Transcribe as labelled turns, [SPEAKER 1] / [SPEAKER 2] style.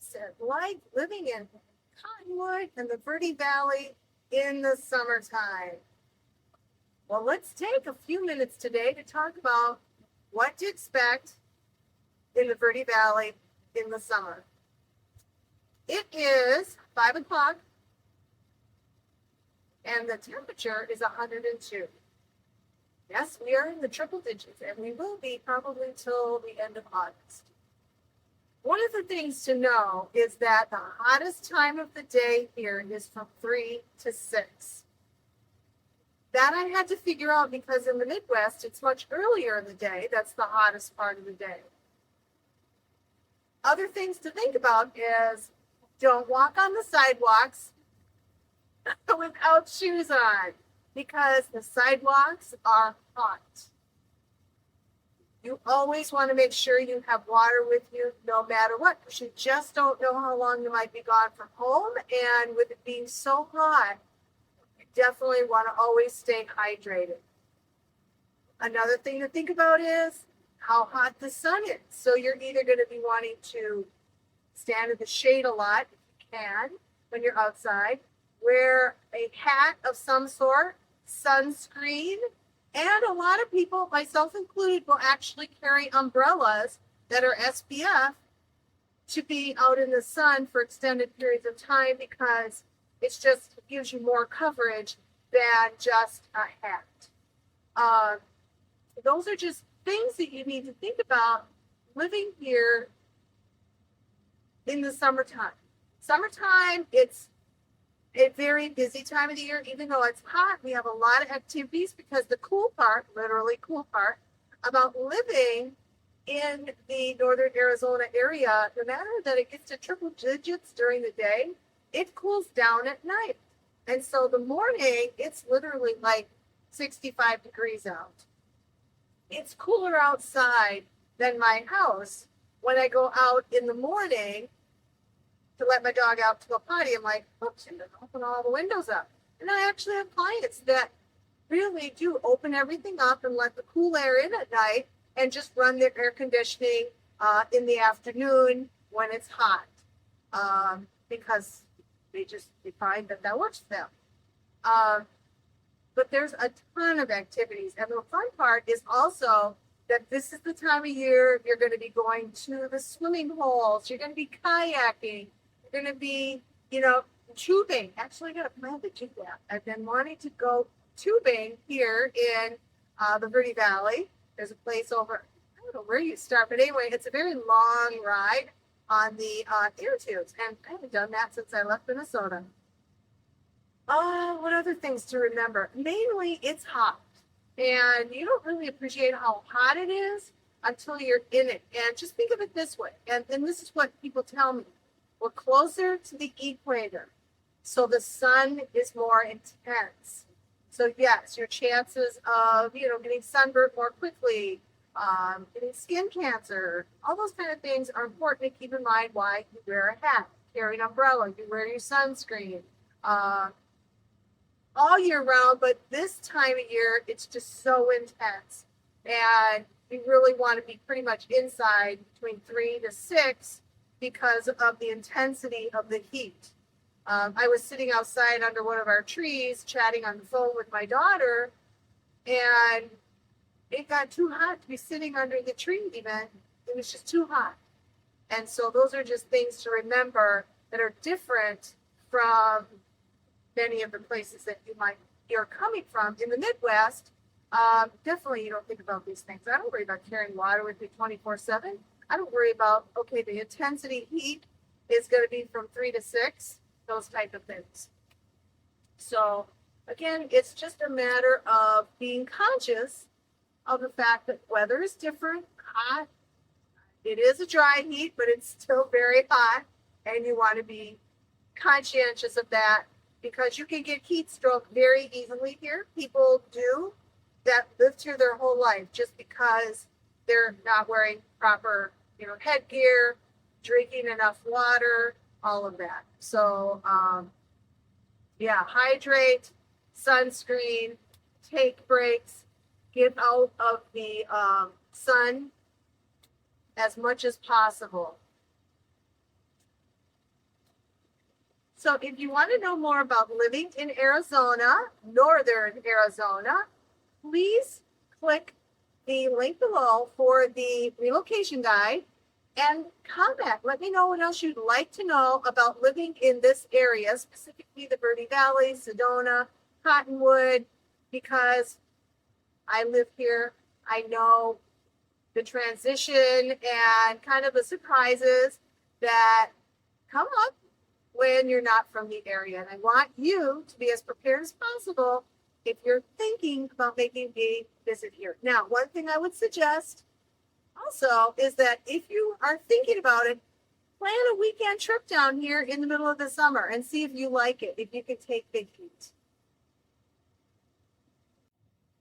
[SPEAKER 1] said, like living in Cottonwood and the Verde Valley in the summertime. Well, let's take a few minutes today to talk about what to expect in the Verde Valley in the summer. It is 5 o'clock and the temperature is 102. Yes, we are in the triple digits and we will be probably till the end of August. One of the things to know is that the hottest time of the day here is from 3 to 6. That I had to figure out because in the Midwest, it's much earlier in the day. That's the hottest part of the day. Other things to think about is don't walk on the sidewalks without shoes on because the sidewalks are hot. You always want to make sure you have water with you no matter what, because you just don't know how long you might be gone from home. And with it being so hot, you definitely want to always stay hydrated. Another thing to think about is how hot the sun is. So you're either going to be wanting to stand in the shade a lot if you can when you're outside, wear a hat of some sort, sunscreen, and a lot of people, myself included, will actually carry umbrellas that are SPF to be out in the sun for extended periods of time because it just gives you more coverage than just a hat. Those are just things that you need to think about living here in the summertime. Summertime, it's a very busy time of the year. Even though it's hot, we have a lot of activities because the cool part, literally cool part, about living in the northern Arizona area, no matter that it gets to triple digits during the day, it cools down at night. And so the morning, it's literally like 65 degrees out. It's cooler outside than my house. When I go out in the morning to let my dog out to go potty, I'm like, oops, I'm going to open all the windows up. And I actually have clients that really do open everything up and let the cool air in at night and just run their air conditioning in the afternoon when it's hot because they find that works for them. But there's a ton of activities. And the fun part is also that this is the time of year you're going to be going to the swimming holes. You're going to be kayaking. You're going to be, tubing. Actually, I got a plan to do that. I've been wanting to go tubing here in the Verde Valley. There's a place over, I don't know where you start, but anyway, it's a very long ride on the air tubes. And I haven't done that since I left Minnesota. What other things to remember? Mainly, it's hot. And you don't really appreciate how hot it is until you're in it. And just think of it this way. And this is what people tell me. We're closer to the equator. So the sun is more intense. So yes, your chances of, getting sunburned more quickly, getting skin cancer, all those kind of things are important to keep in mind why you wear a hat, carry an umbrella, you wear your sunscreen. All year round, but this time of year, it's just so intense. And you really want to be pretty much inside between 3 to 6 because of the intensity of the heat. I was sitting outside under one of our trees, chatting on the phone with my daughter, and it got too hot to be sitting under the tree even. It was just too hot. And so those are just things to remember that are different from many of the places that you're coming from. In the Midwest, definitely you don't think about these things. I don't worry about carrying water with me 24/7. I don't worry about, the intensity heat is going to be from 3 to 6, those type of things. So again, it's just a matter of being conscious of the fact that weather is different, hot. It is a dry heat, but it's still very hot, and you want to be conscientious of that, because you can get heat stroke very easily here. People do that lived here their whole life just because they're not wearing proper, headgear, drinking enough water, all of that. So, hydrate, sunscreen, take breaks, get out of the sun as much as possible. So if you want to know more about living in Arizona, northern Arizona, please click the link below for the relocation guide and comment. Let me know what else you'd like to know about living in this area, specifically the Verde Valley, Sedona, Cottonwood, because I live here. I know the transition and kind of the surprises that come up when you're not from the area. And I want you to be as prepared as possible if you're thinking about making a visit here. Now, one thing I would suggest also is that if you are thinking about it, plan a weekend trip down here in the middle of the summer and see if you like it, if you can take Big Feet.